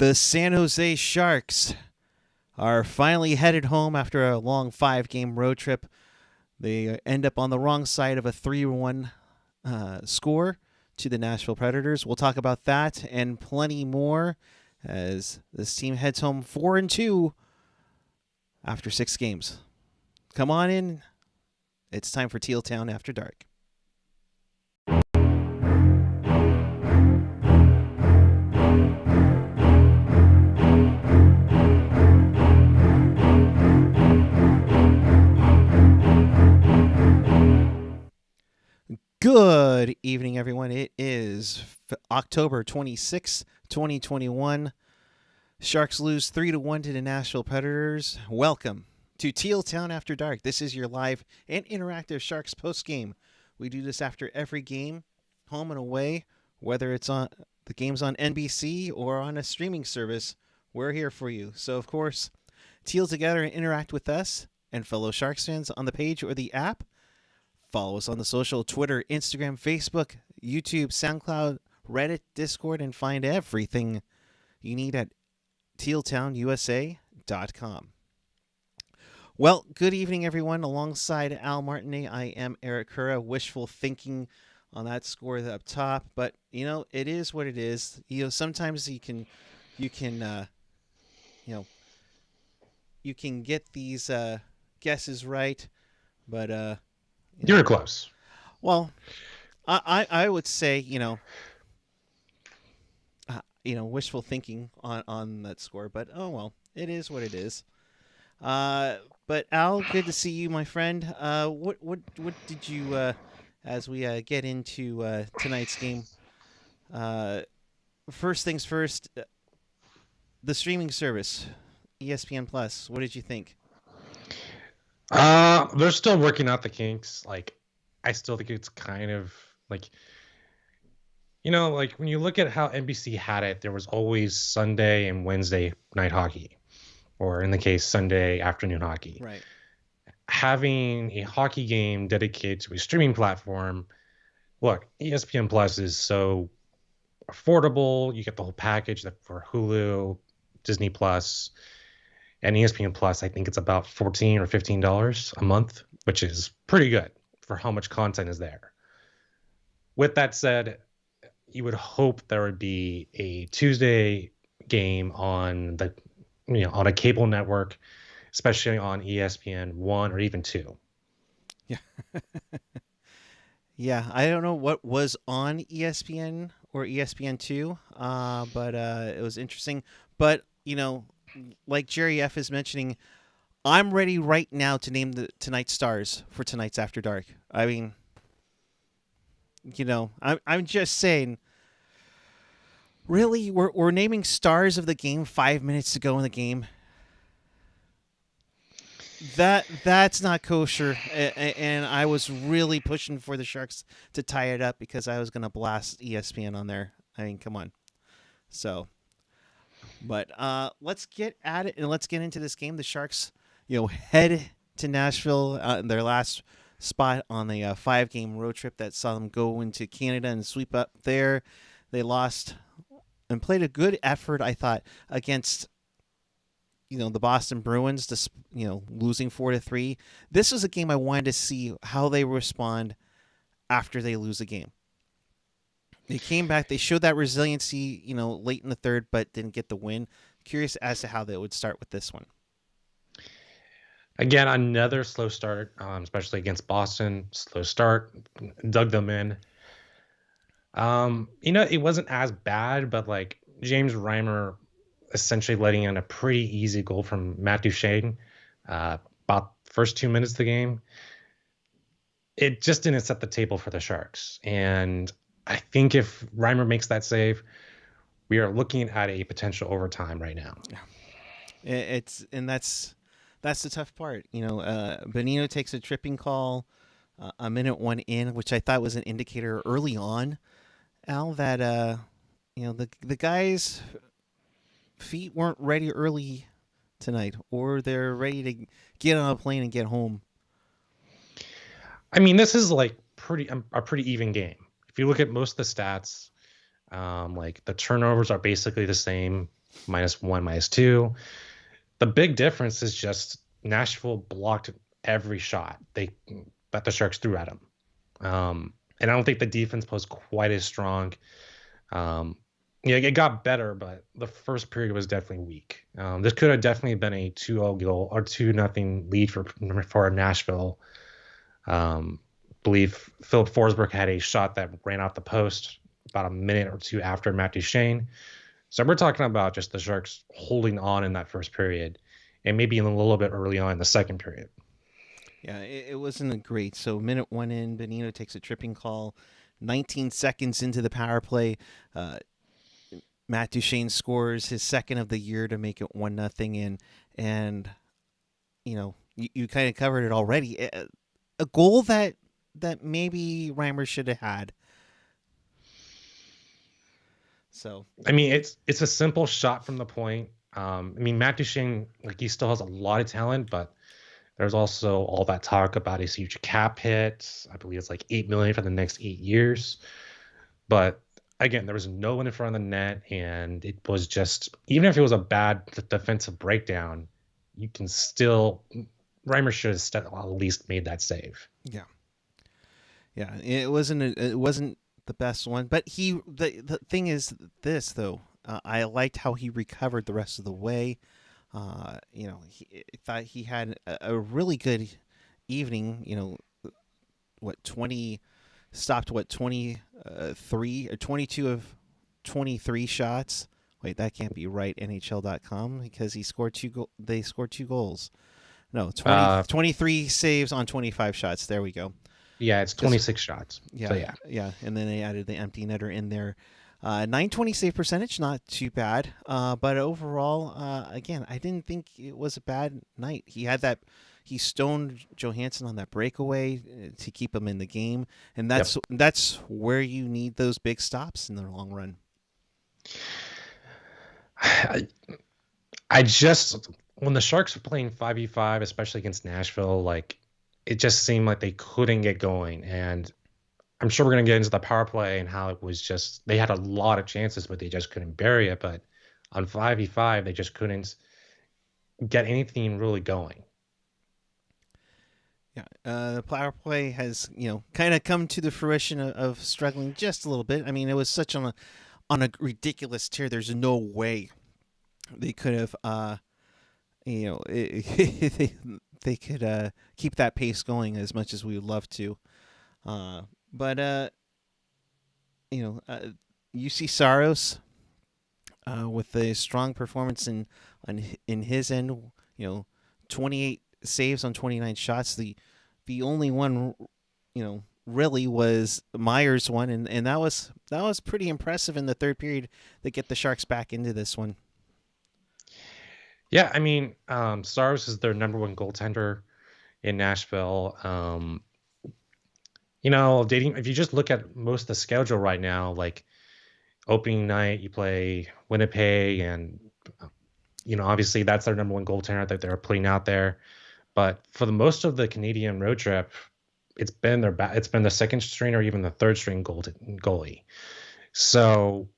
The San Jose Sharks are finally headed home after a long 5-game road trip. They end up on the wrong side of a 3-1 score to the Nashville Predators. We'll talk about that and plenty more as this team heads home 4-2 after 6 games. Come on in. It's time for Teal Town After Dark. Good evening, everyone. It is October 26, 2021. Sharks lose 3-1 to the Nashville Predators. Welcome to Teal Town After Dark. This is your live and interactive Sharks postgame. We do this after every game, home and away, whether it's on the game's on NBC or on a streaming service. We're here for you. So, of course, Teal together and interact with us and fellow Sharks fans on the page or the app. Follow us on the social, Twitter, Instagram, Facebook, YouTube, SoundCloud, Reddit, Discord, and find everything you need at tealtownusa.com. Well, good evening, everyone. Alongside Al Martinet, I am Eric Cura. Wishful thinking on that score up top, but it is what it is. Sometimes you can get these guesses right, but you're close. Well, I would say wishful thinking on that score, but oh well, it is what it is. But Al, good to see you, my friend. What did you as we get into tonight's game? First things first, the streaming service, ESPN Plus. What did you think? They're still working out the kinks. I still think it's kind of when you look at how NBC had it, there was always Sunday and Wednesday night hockey, or in the case, Sunday afternoon hockey. Right. Having a hockey game dedicated to a streaming platform, look, ESPN Plus is so affordable. You get the whole package for Hulu, Disney Plus. And ESPN Plus, I think it's about $14 or $15 a month, which is pretty good for how much content is there. With that said, you would hope there would be a Tuesday game on on a cable network, especially on ESPN 1 or even 2. Yeah. Yeah, I don't know what was on ESPN or ESPN 2, but it was interesting. But, like Jerry F is mentioning, I'm ready right now to name tonight's stars for tonight's After Dark. I mean, I'm just saying, really, we're naming stars of the game 5 minutes to go in the game. That's not kosher, and I was really pushing for the Sharks to tie it up because I was going to blast ESPN on there. I mean, come on. So... But let's get at it and let's get into this game. The Sharks, head to Nashville in their last spot on the 5-game road trip that saw them go into Canada and sweep up there. They lost and played a good effort, I thought, against the Boston Bruins, losing 4-3. This was a game I wanted to see how they respond after they lose a game. They came back. They showed that resiliency, late in the third, but didn't get the win. Curious as to how they would start with this one. Again, another slow start, especially against Boston. Slow start, dug them in. It wasn't as bad, but James Reimer essentially letting in a pretty easy goal from Matt Duchene about first 2 minutes of the game. It just didn't set the table for the Sharks. And I think if Reimer makes that save, we are looking at a potential overtime right now. That's the tough part. Bonino takes a tripping call a minute 1 in, which I thought was an indicator early on, Al, that the guys' feet weren't ready early tonight, or they're ready to get on a plane and get home. I mean, this is a pretty even game. If you look at most of the stats, the turnovers are basically the same. -1, -2. The big difference is just Nashville blocked every shot that the Sharks threw at them. And I don't think the defense was quite as strong. Yeah, it got better, but the first period was definitely weak. This could have definitely been a 2-0 goal or 2-0 lead for Nashville. Believe Philip Forsberg had a shot that ran off the post about a minute or two after Matt Duchene. So we're talking about just the Sharks holding on in that first period and maybe a little bit early on in the second period. Yeah, it wasn't a great. So minute one in, Bonino takes a tripping call. 19 seconds into the power play, Matt Duchene scores his second of the year to make it 1-0. And you kind of covered it already. A goal that maybe Reimer should have had. So I mean, it's a simple shot from the point. I mean, Matt Duchene, like, he still has a lot of talent, but there's also all that talk about his huge cap hit. I believe it's like $8 million for the next 8 years. But again, there was no one in front of the net, and it was just, even if it was a bad defensive breakdown, you can still, Reimer should have at least made that save. Yeah. It wasn't the best one, but the thing is this though. I liked how he recovered the rest of the way. He thought he had a really good evening. What 20 stopped? What 23 or 22 of 23 shots? Wait, that can't be right. NHL.com because he scored they scored 2 goals. No, 23 saves on 25 shots. There we go. Yeah, it's 26 shots. Yeah, so yeah. Yeah, and then they added the empty netter in there. 920 save percentage, not too bad. But overall, again, I didn't think it was a bad night. He stoned Johansson on that breakaway to keep him in the game, and that's where you need those big stops in the long run. I just, when the Sharks were playing 5v5, especially against Nashville, like, it just seemed like they couldn't get going. And I'm sure we're going to get into the power play and how it was just, they had a lot of chances, but they just couldn't bury it. But on 5v5, they just couldn't get anything really going. Yeah, the power play has kind of come to the fruition of struggling just a little bit. I mean, it was such on a ridiculous tear. There's no way they could have, they could keep that pace going as much as we would love to. But UC Saros with a strong performance in his end. 28 saves on 29 shots. The only one, really was Myers' one, and that was pretty impressive in the third period to get the Sharks back into this one. Yeah, I mean, Saros is their number 1 goaltender in Nashville. If you just look at most of the schedule right now, like opening night, you play Winnipeg, and obviously that's their number 1 goaltender that they're putting out there. But for the most of the Canadian road trip, it's been the second string or even the third string goalie. So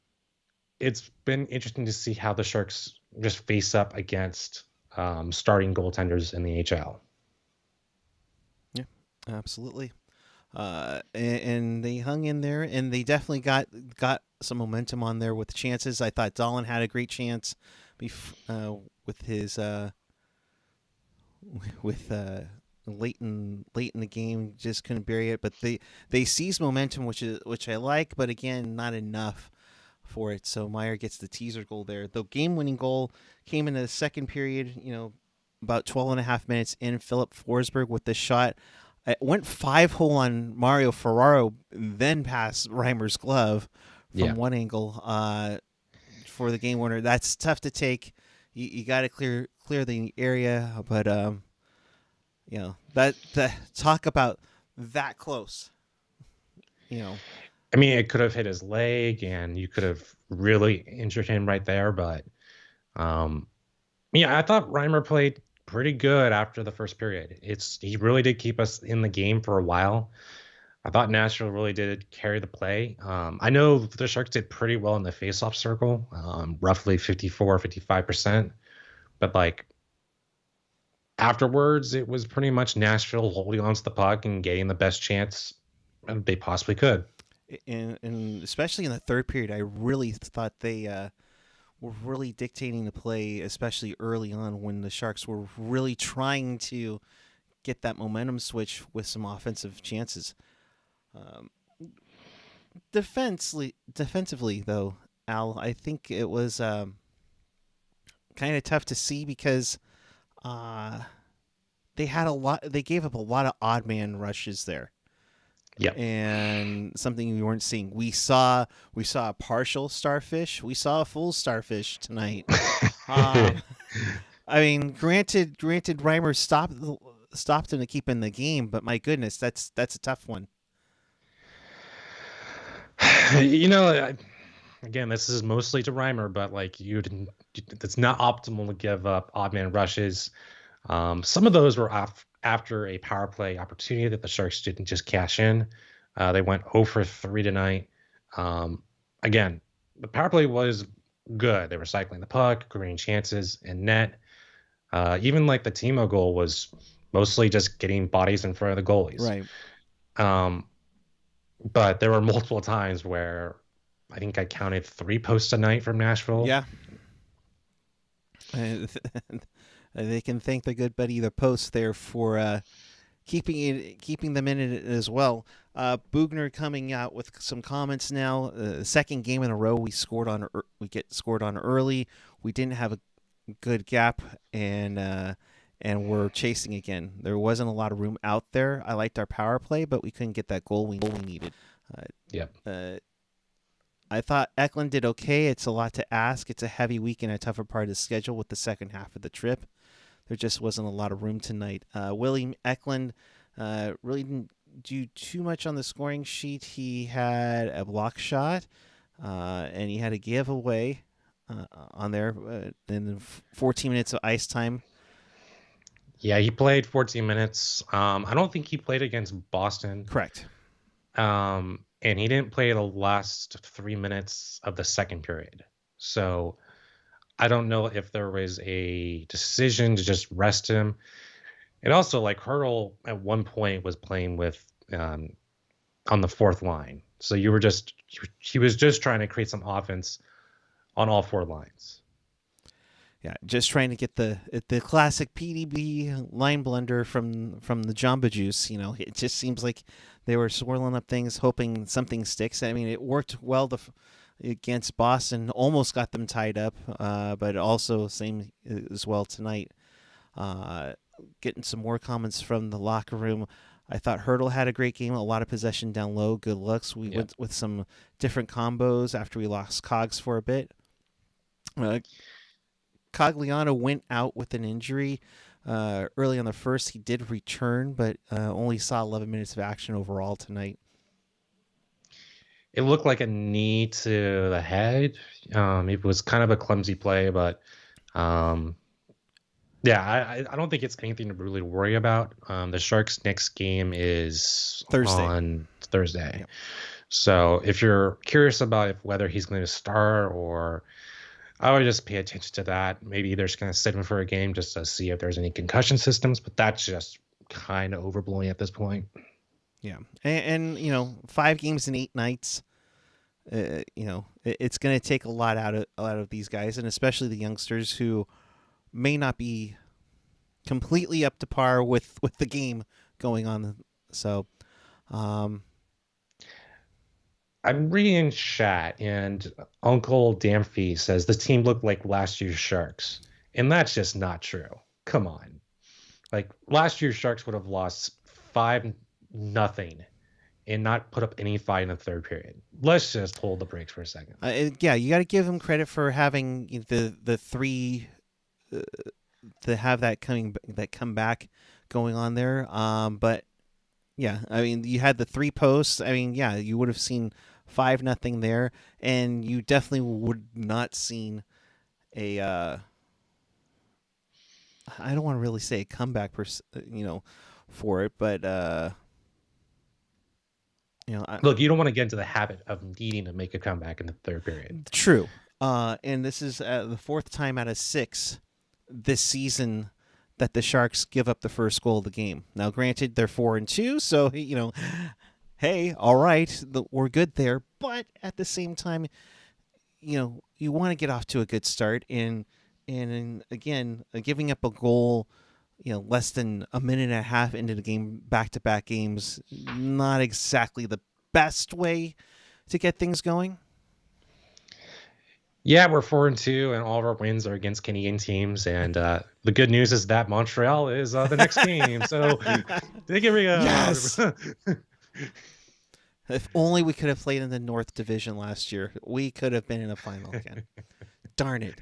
it's been interesting to see how the Sharks just face up against starting goaltenders in the HL. Yeah, absolutely. And they hung in there, and they definitely got some momentum on there with chances. I thought Dahlin had a great chance with his late in the game, just couldn't bury it. But they seized momentum, which I like, but again, not enough for it. So Meier gets the teaser goal there. The game-winning goal came in the second period. About 12 and a half minutes in. Philip Forsberg with the shot. It went 5-hole on Mario Ferraro, then past Reimer's glove from one angle for the game winner. That's tough to take. You got to clear the area, but that talk about that close. I mean, it could have hit his leg, and you could have really injured him right there. But I thought Reimer played pretty good after the first period. He really did keep us in the game for a while. I thought Nashville really did carry the play. I know the Sharks did pretty well in the faceoff circle, roughly 54, 55%. But like afterwards, it was pretty much Nashville holding onto the puck and getting the best chance they possibly could. And especially in the third period, I really thought they were really dictating the play, especially early on when the Sharks were really trying to get that momentum switch with some offensive chances. Um, defensively, though, Al, I think it was kind of tough to see because uh, they had a lot. They gave up a lot of odd man rushes there, Yep. and something we weren't seeing. We saw a partial starfish. We saw a full starfish tonight. I mean, granted, Reimer stopped him to keep in the game, but my goodness, that's a tough one. You know, again, this is mostly to Reimer, but like it's not optimal to give up odd man rushes. Some of those were after a power play opportunity that the Sharks didn't just cash in. They went 0 for 3 tonight. Again, the power play was good. They were cycling the puck, creating chances and net. Even like the Timo goal was mostly just getting bodies in front of the goalies. Right. But there were multiple times where I think I counted 3 posts a night from Nashville. Yeah. They can thank their good buddy the Post there for keeping them in it as well. Bugner coming out with some comments now. Second game in a row we get scored on early. We didn't have a good gap and we're chasing again. There wasn't a lot of room out there. I liked our power play, but we couldn't get that goal we needed. I thought Eklund did okay. It's a lot to ask. It's a heavy week and a tougher part of the schedule with the second half of the trip. There just wasn't a lot of room tonight. William Eklund really didn't do too much on the scoring sheet. He had a block shot, and he had a giveaway on there. Then 14 minutes of ice time. Yeah, he played 14 minutes. I don't think he played against Boston. Correct. And he didn't play the last 3 minutes of the second period. So I don't know if there was a decision to just rest him. And also, like, Hurdle at one point was playing with on the fourth line. So he was just trying to create some offense on all 4 lines. Yeah, just trying to get the classic PDB line blunder from the Jamba Juice. You know, it just seems like they were swirling up things, hoping something sticks. I mean, it worked well against Boston, almost got them tied up, but also same as well tonight. Getting some more comments from the locker room. I thought Hurdle had a great game, a lot of possession down low, good looks. We went with some different combos after we lost Cogs for a bit. Cogliano went out with an injury early on the first. He did return, but only saw 11 minutes of action overall tonight. It looked like a knee to the head. It was kind of a clumsy play, but I don't think it's anything to really worry about. The Sharks' next game is on Thursday. Yep. So if you're curious about whether he's going to start, or I would just pay attention to that. Maybe they're just going to sit him for a game just to see if there's any concussion systems, but that's just kind of overblowing at this point. Yeah, and 5 games in 8 nights. It's going to take a lot out of these guys, and especially the youngsters who may not be completely up to par with the game going on. So, I'm reading in chat, and Uncle Damfee says the team looked like last year's Sharks, and that's just not true. Come on, like last year's Sharks would have lost 5-0 and not put up any fight in the third period. Let's just hold the brakes for a second. You got to give them credit for having the 3 to have that comeback going on there. But yeah, I mean, you had the 3 posts. I mean, yeah, you would have seen 5-0 there, and you definitely would not seen a. I don't want to really say a comeback for it, but Look, you don't want to get into the habit of needing to make a comeback in the third period. True. And this is the fourth time out of 6 this season that the Sharks give up the first goal of the game. Now, granted, they're 4-2, so hey, all right, we're good there. But at the same time, you want to get off to a good start, and again, giving up a goal, less than a minute and a half into the game, back-to-back games, not exactly the best way to get things going. Yeah, we're 4-2, and all of our wins are against Canadian teams. And the good news is that Montreal is the next game. So, take it real. Yes. If only we could have played in the North Division last year, we could have been in a final again. Darn it.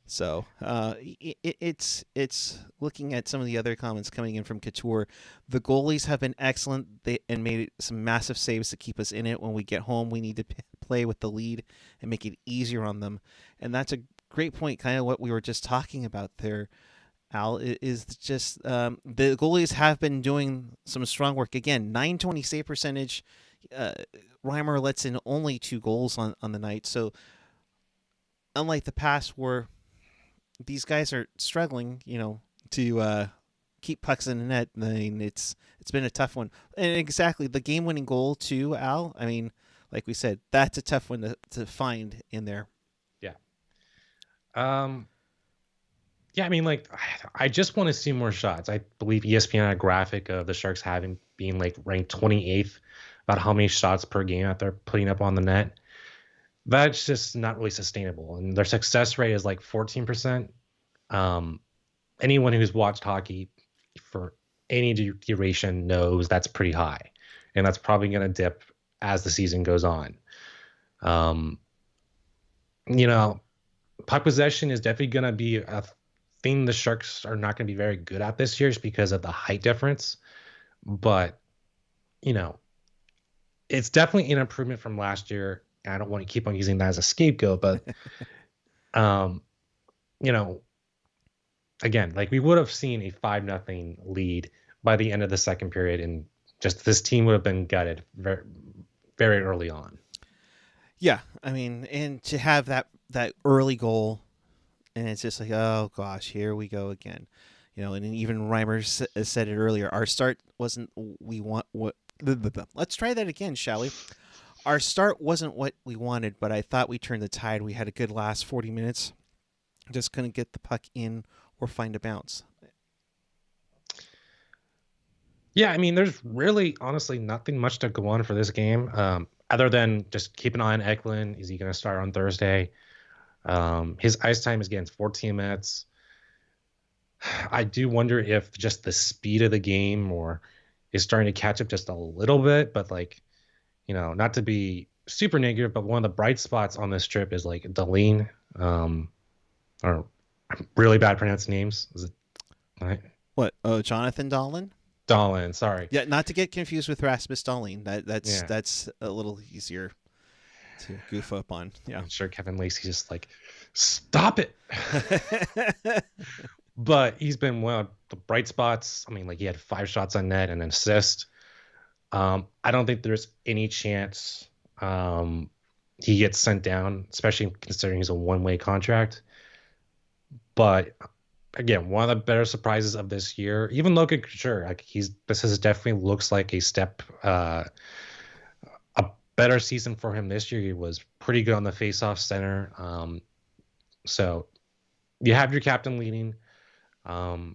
So it's looking at some of the other comments coming in from Couture. The goalies have been excellent and made some massive saves to keep us in it. When we get home, we need to play with the lead and make it easier on them. And that's a great point, kind of what we were just talking about there, Al, is just the goalies have been doing some strong work. Again, .920 save percentage. Reimer lets in only 2 goals on the night. So unlike the past where these guys are struggling, to keep pucks in the net, I mean, it's been a tough one. And exactly, the game-winning goal too, Al, I mean, like we said, that's a tough one to find in there. Yeah. Yeah, I mean, like, I just want to see more shots. I believe ESPN had a graphic of the Sharks being like ranked 28th about how many shots per game that they're putting up on the net. That's just not really sustainable. And their success rate is like 14%. Anyone who's watched hockey for any duration knows that's pretty high. And that's probably going to dip as the season goes on. Puck possession is definitely going to be a thing the Sharks are not going to be very good at this year just because of the height difference. But, it's definitely an improvement from last year. I don't want to keep on using that as a scapegoat, but, again, like we would have seen a 5-0 lead by the end of the second period, and just this team would have been gutted very, very early on. Yeah, I mean, and to have that early goal, and it's just like, oh gosh, here we go again, And even Reimer said it earlier. Our start wasn't we want what. Let's try that again, shall we? Our start wasn't what we wanted, but I thought we turned the tide. We had a good last 40 minutes. Just couldn't get the puck in or find a bounce. Yeah, I mean, there's really, honestly, nothing much to go on for this game, other than just keep an eye on Eklund. Is he going to start on Thursday? His ice time is getting 14 minutes. I do wonder if just the speed of the game is starting to catch up just a little bit, but not to be super negative, but one of the bright spots on this trip is like Duchene, or really bad pronouncing names. Is it right? What? Oh, Jonathan Dahlin? Dahlin, sorry. Yeah, not to get confused with Rasmus Dahlin. That's a little easier to goof up on. Yeah, I'm sure Kevin Lacey's just like, stop it. But he's been one of the bright spots. I mean, like he had 5 shots on net and an assist. I don't think there's any chance he gets sent down, especially considering he's a one-way contract. But again, one of the better surprises of this year, even Logan Couture, like this is definitely looks like a step, a better season for him this year. He was pretty good on the face-off center. So you have your captain leading, and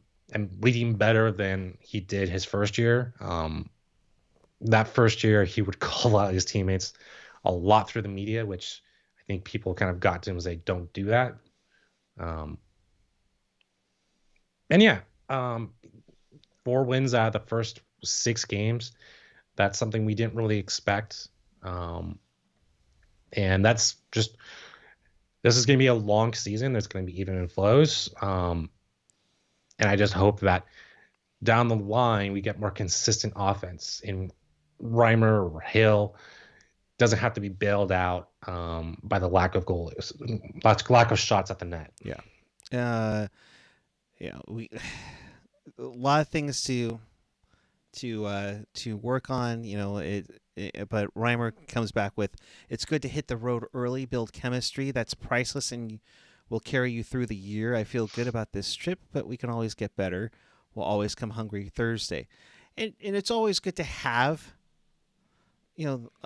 leading better than he did his first year. That first year, he would call out his teammates a lot through the media, which I think people kind of got to him and say, don't do that. And yeah, 4 wins out of the first 6 games. That's something we didn't really expect. And that's just, this is going to be a long season. There's going to be even and flows. And I just hope that down the line, we get more consistent offense in Reimer or Hill. Doesn't have to be bailed out by the lack of goals, lack of shots at the net. Yeah. A lot of things to to work on. But Reimer comes back with, it's good to hit the road early, build chemistry that's priceless and will carry you through the year. I feel good about this trip, but we can always get better. We'll always come hungry Thursday, and it's always good to have.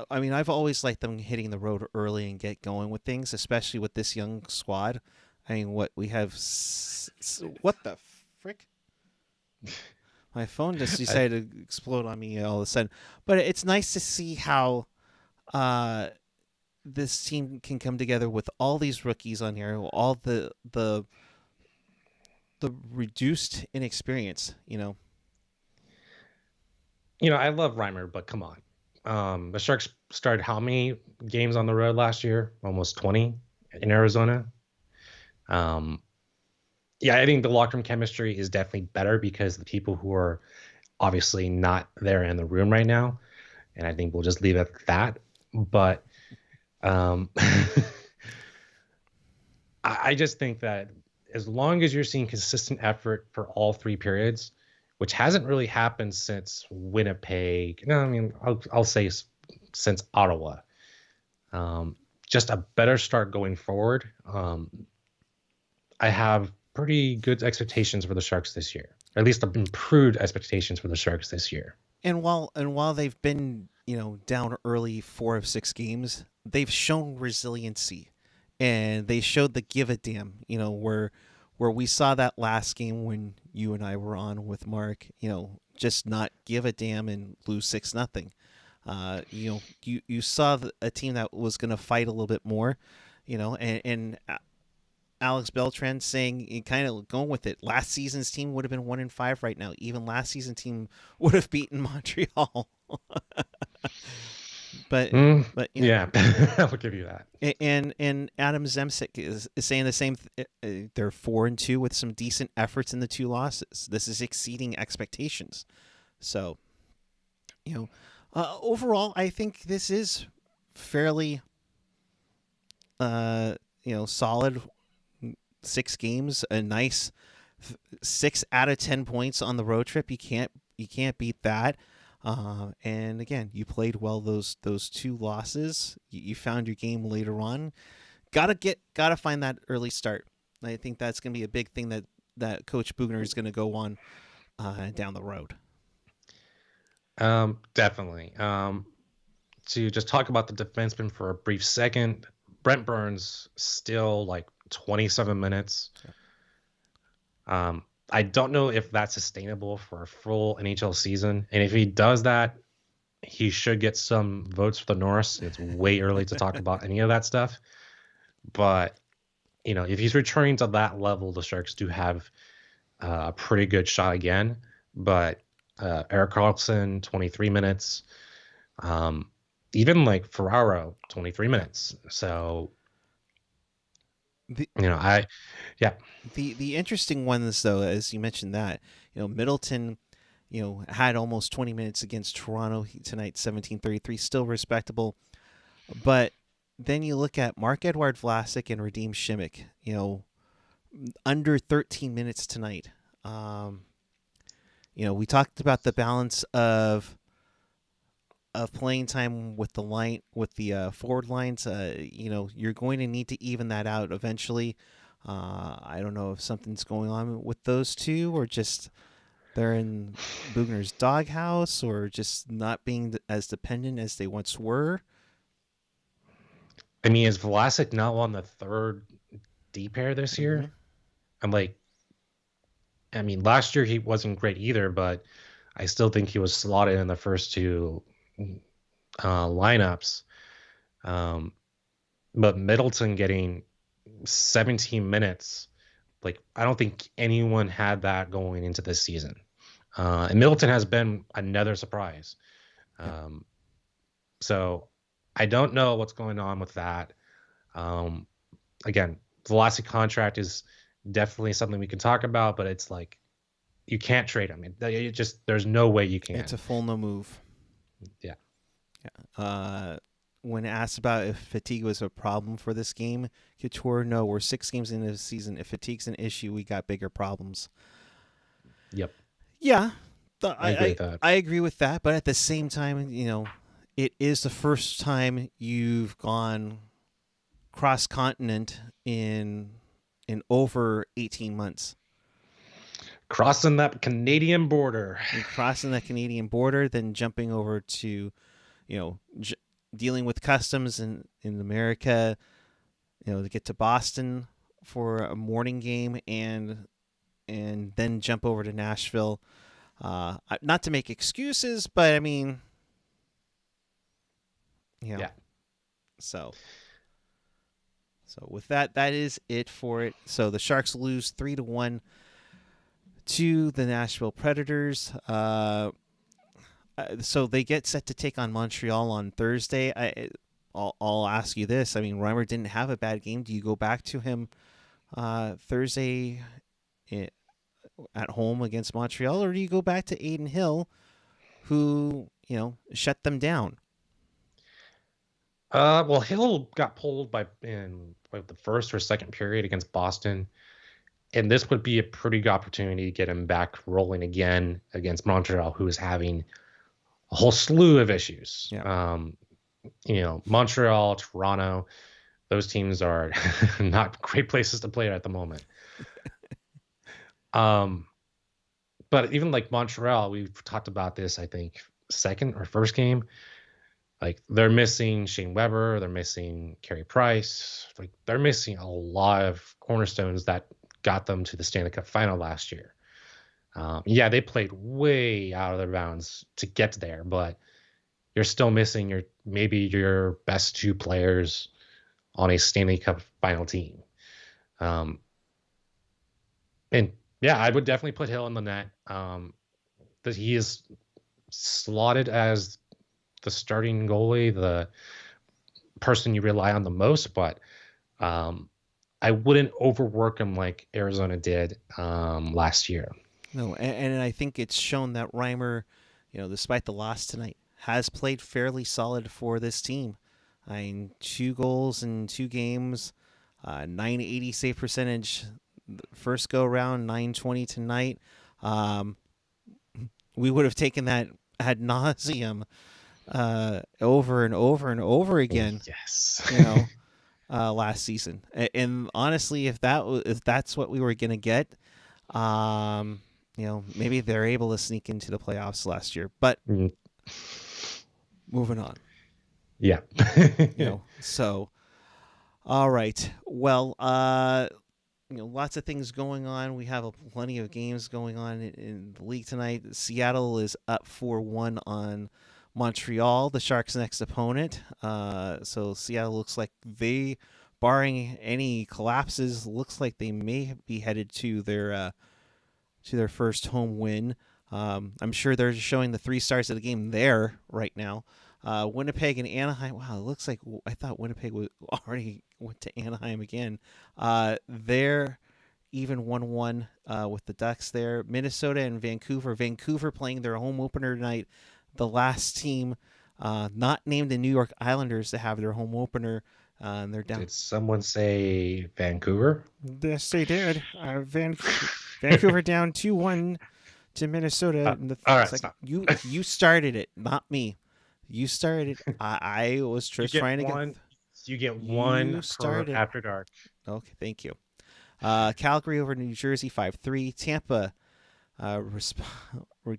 I mean, I've always liked them hitting the road early and get going with things, especially with this young squad. I mean, what we have. What the frick? My phone just decided to explode on me all of a sudden. But it's nice to see how this team can come together with all these rookies on here, all the reduced inexperience. I love Reimer, but come on. The Sharks started how many games on the road last year? Almost 20 in Arizona. Yeah, I think the locker room chemistry is definitely better because the people who are obviously not there in the room right now, and I think we'll just leave it at that. But I just think that as long as you're seeing consistent effort for all three periods, which hasn't really happened since Winnipeg. No, I mean, I'll say since Ottawa. Just a better start going forward. I have pretty good expectations for the Sharks this year. Or at least improved expectations for the Sharks this year. And while they've been, down early 4 of 6 games, they've shown resiliency. And they showed the give a damn, where we saw that last game when you and I were on with Mark, just not give a damn and lose 6-0. You saw a team that was going to fight a little bit more, and Alex Beltran saying, kind of going with it, last season's team would have been 1-5 right now. Even last season's team would have beaten Montreal. But yeah, I'll give you that. And Adam Zemsik is saying the same. They're 4-2 with some decent efforts in the 2 losses. This is exceeding expectations. So, overall, I think this is fairly, solid. 6 games, a nice 6 out of 10 points on the road trip. You can't beat that. And again, you played well those 2 losses. You found your game later on. Gotta find that early start. I think that's gonna be a big thing that Coach Bugner is gonna go on down the road. Definitely. To just talk about the defenseman for a brief second, Brent Burns still like 27 minutes. I don't know if that's sustainable for a full NHL season. And if he does that, he should get some votes for the Norris. It's way early to talk about any of that stuff. But, if he's returning to that level, the Sharks do have a pretty good shot again. But Erik Karlsson, 23 minutes. Even like Ferraro, 23 minutes. So, The interesting ones, though, as you mentioned that, Middleton, had almost 20 minutes against Toronto tonight, 17:33, still respectable. But then you look at Marc-Edouard Vlasic and Radim Šimić, under 13 minutes tonight. We talked about the balance of playing time with the forward lines. You're going to need to even that out eventually. I don't know if something's going on with those two, or just they're in Bugner's doghouse, or just not being as dependent as they once were. I mean, is Vlasic not on the 3rd D pair this year? Mm-hmm. Last year he wasn't great either, but I still think he was slotted in the first 2 lineups. But Middleton getting 17 minutes, I don't think anyone had that going into this season. And Middleton has been another surprise. So I don't know what's going on with that. Again, Velocity contract is definitely something we can talk about, but it's you can't trade him. There's no way you can. It's a full no move. Yeah. When asked about if fatigue was a problem for this game, Couture, no, we're 6 games into the season. If fatigue's an issue, we got bigger problems. Yep. Yeah. I agree with that. I agree with that, but at the same time, it is the first time you've gone cross continent in over 18 months. Crossing that Canadian border. And crossing that Canadian border, then jumping over to, dealing with customs in America, to get to Boston for a morning game and then jump over to Nashville. Not to make excuses, but I mean, Yeah. So with that is it for it. So the Sharks lose 3-1 to the Nashville Predators. So they get set to take on Montreal on Thursday. I'll ask you this. I mean, Reimer didn't have a bad game. Do you go back to him Thursday at home against Montreal, or do you go back to Aiden Hill, who shut them down? Well, Hill got pulled in the first or second period against Boston, and this would be a pretty good opportunity to get him back rolling again against Montreal, who is having a whole slew of issues. Yeah. Montreal, Toronto, those teams are not great places to play at the moment. But even like Montreal, we've talked about this, I think, second or first game. Like, they're missing Shane Weber, they're missing Carey Price. Like, they're missing a lot of cornerstones that got them to the Stanley Cup final last year. Yeah, they played way out of their bounds to get there, but you're still missing maybe your best two players on a Stanley Cup final team. And yeah, I would definitely put Hill in the net. That he is slotted as the starting goalie, the person you rely on the most, but I wouldn't overwork him like Arizona did last year. No, and I think it's shown that Reimer, despite the loss tonight, has played fairly solid for this team. I mean, 2 goals in 2 games, 980 save percentage first go round, 920 tonight. We would have taken that ad nauseum over and over and over again. Yes. Last season, and honestly, if that's what we were gonna get, maybe they're able to sneak into the playoffs last year. But moving on. Yeah. So, all right. Well, lots of things going on. We have plenty of games going on in the league tonight. Seattle is up 4-1 on Montreal, the Sharks' next opponent. So Seattle looks like barring any collapses, looks like they may be headed to their first home win. I'm sure they're showing the 3 stars of the game there right now. Winnipeg and Anaheim. Wow, it looks like I thought Winnipeg already went to Anaheim again. They're even 1-1 with the Ducks there. Minnesota and Vancouver. Vancouver playing their home opener tonight. The last team not named the New York Islanders to have their home opener. They're down. Did someone say Vancouver? Yes, they did. Vancouver down 2-1 to Minnesota. All right, stop. You started it, not me. You started it. I was just trying to get. You get one per After Dark. Okay, thank you. Calgary over New Jersey 5-3. Tampa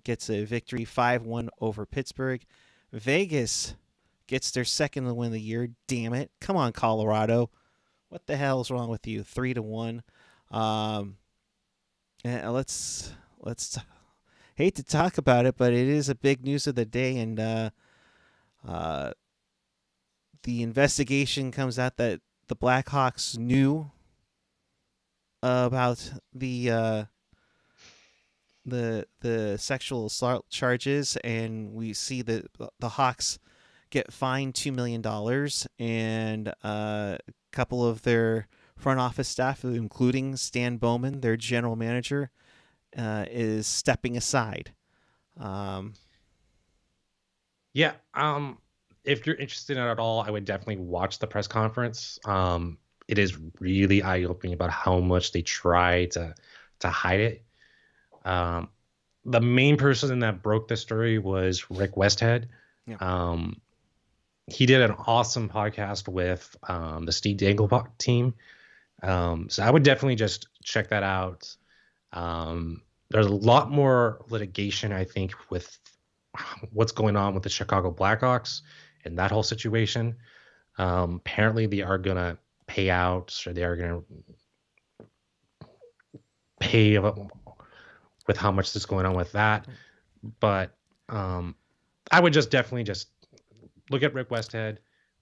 gets a victory 5-1 over Pittsburgh. Vegas gets their second win of the year. Damn it. Come on, Colorado. What the hell is wrong with you? 3-1. And let's hate to talk about it, but it is a big news of the day, and the investigation comes out that the Blackhawks knew about the sexual assault charges, and we see that the Hawks get fined $2 million, and a couple of their front office staff, including Stan Bowman, their general manager, is stepping aside. Yeah. If you're interested in it at all, I would definitely watch the press conference. It is really eye-opening about how much they try to hide it. the main person that broke the story was Rick Westhead. Yeah. He did an awesome podcast with the Steve Dangle team. So I would definitely just check that out. There's a lot more litigation, I think, with what's going on with the Chicago Blackhawks and that whole situation. Apparently, they are going to pay out, or they are going to pay with how much is going on with that. But I would just definitely just look at Rick Westhead,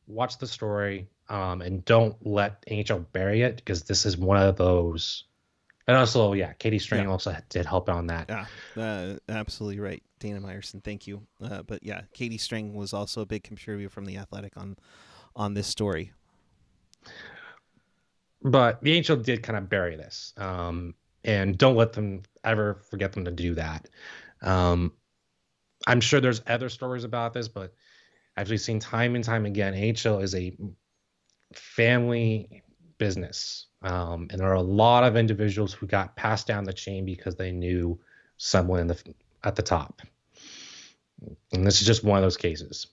watch the story, and don't let NHL bury it, because this is one of those. And also, yeah, Katie Strang also did help on that. Yeah, absolutely right, Dana Meyerson. Thank you. But yeah, Katie Strang was also a big contributor from The Athletic on this story. But the NHL did kind of bury this, and don't let them ever forget them to do that. I'm sure there's other stories about this, but I've just seen time and time again, NHL is a family business. And there are a lot of individuals who got passed down the chain because they knew someone at the top. And this is just one of those cases.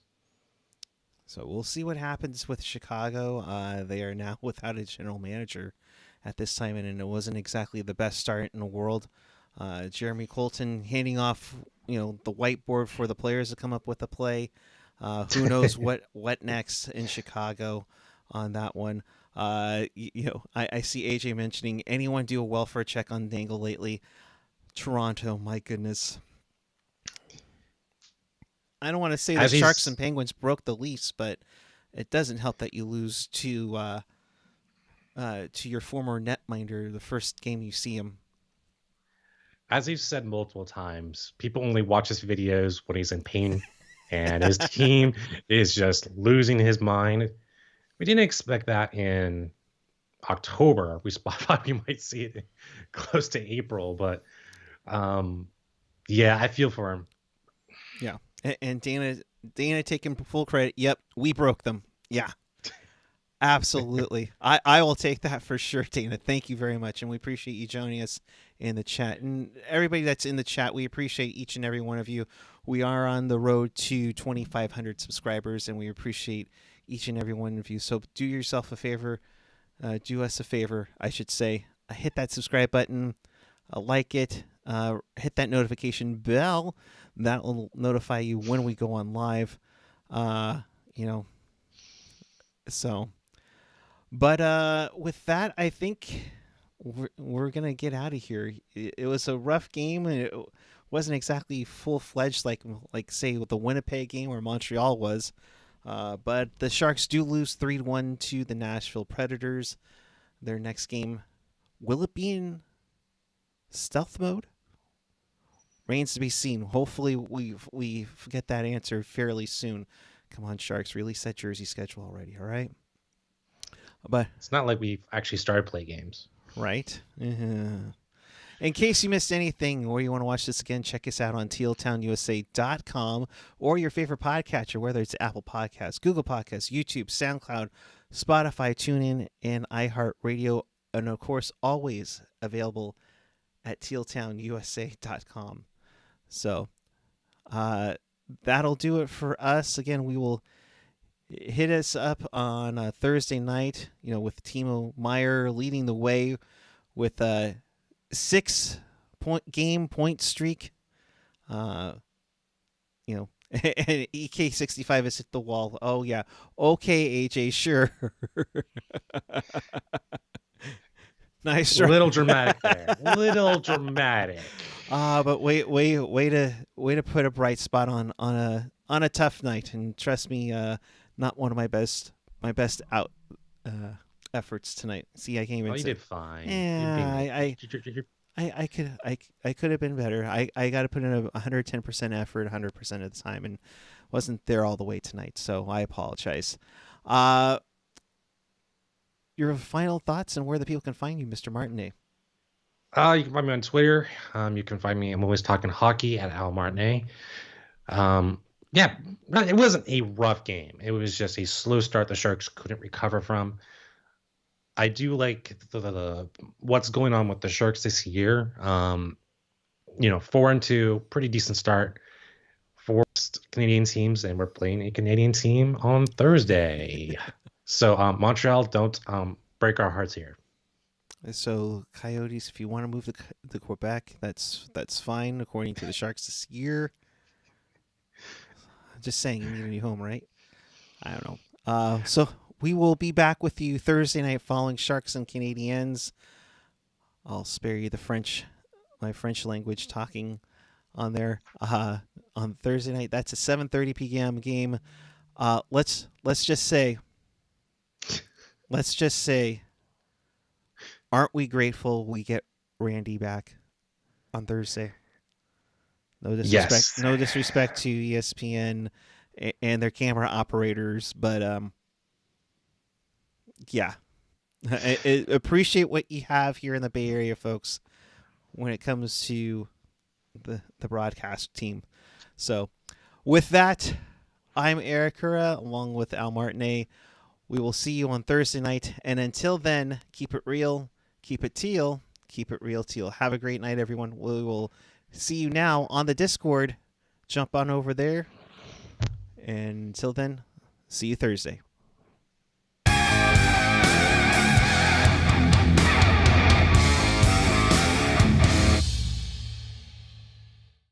So we'll see what happens with Chicago. They are now without a general manager at this time, and it wasn't exactly the best start in the world. Jeremy Colton handing off, the whiteboard for the players to come up with a play. Who knows what next in Chicago on that one. I see AJ mentioning, anyone do a welfare check on Dangle lately? Toronto, my goodness. I don't want to say the Sharks and Penguins broke the lease, but it doesn't help that you lose to your former netminder the first game you see him. As he's said multiple times, people only watch his videos when he's in pain, and his team is just losing his mind. We didn't expect that in October. We thought we might see it close to April, but yeah, I feel for him. Yeah, and Dana taking full credit. Yep, we broke them. Yeah, absolutely. I will take that for sure, Dana. Thank you very much, and we appreciate you joining us in the chat. And everybody that's in the chat, we appreciate each and every one of you. We are on the road to 2,500 subscribers, and we appreciate each and every one of you. So do yourself a favor, do us a favor, I should say. Hit that subscribe button, like it, hit that notification bell. That will notify you when we go on live. So. But with that, I think we're going to get out of here. It was a rough game, and it wasn't exactly full-fledged like say, with the Winnipeg game or Montreal was. But the Sharks do lose 3-1 to the Nashville Predators. Their next game, will it be in stealth mode? Remains to be seen. Hopefully we get that answer fairly soon. Come on, Sharks, release that jersey schedule already, all right? But it's not like we've actually started play games. Right. In case you missed anything or you want to watch this again, check us out on tealtownusa.com or your favorite podcatcher, whether it's Apple Podcasts, Google Podcasts, YouTube, SoundCloud, Spotify, TuneIn, and iHeartRadio. And, of course, always available at tealtownusa.com. So that'll do it for us. Again, we will hit us up on Thursday night, with Timo Meyer leading the way with a 6-point point streak. And EK65 has hit the wall. Oh, yeah. Okay, AJ, sure. Nice. Little dramatic there. Little dramatic. But way to put a bright spot on a tough night. And trust me, not one of my best efforts tonight. See, I can't even. Oh, you did fine. Yeah, I could have been better. I got to put in 110% effort 100% of the time, and wasn't there all the way tonight. So I apologize. Your final thoughts and where the people can find you, Mr. Martinet? You can find me on Twitter. You can find me. I'm always talking hockey at Al Martinet. Yeah, it wasn't a rough game. It was just a slow start the Sharks couldn't recover from. I do like the what's going on with the Sharks this year. 4-2, pretty decent start for Canadian teams, and we're playing a Canadian team on Thursday. So Montreal, don't break our hearts here. So Coyotes, if you want to move the Quebec, that's fine according to the Sharks this year. Just saying, you need a new home, right? I don't know. So we will be back with you Thursday night following Sharks and Canadiens. I'll spare you my French language talking on there on Thursday night. That's a 7:30 p.m. game. Let's just say, aren't we grateful we get Randy back on Thursday? No disrespect. Yes. No disrespect to ESPN and their camera operators, but yeah, I appreciate what you have here in the Bay Area, folks, when it comes to the broadcast team. So, with that, I'm Eric Cura along with Al Martinet. We will see you on Thursday night, and until then, keep it real, keep it teal, keep it real teal. Have a great night, everyone. We will see you now on the Discord. Jump on over there. And until then, see you Thursday.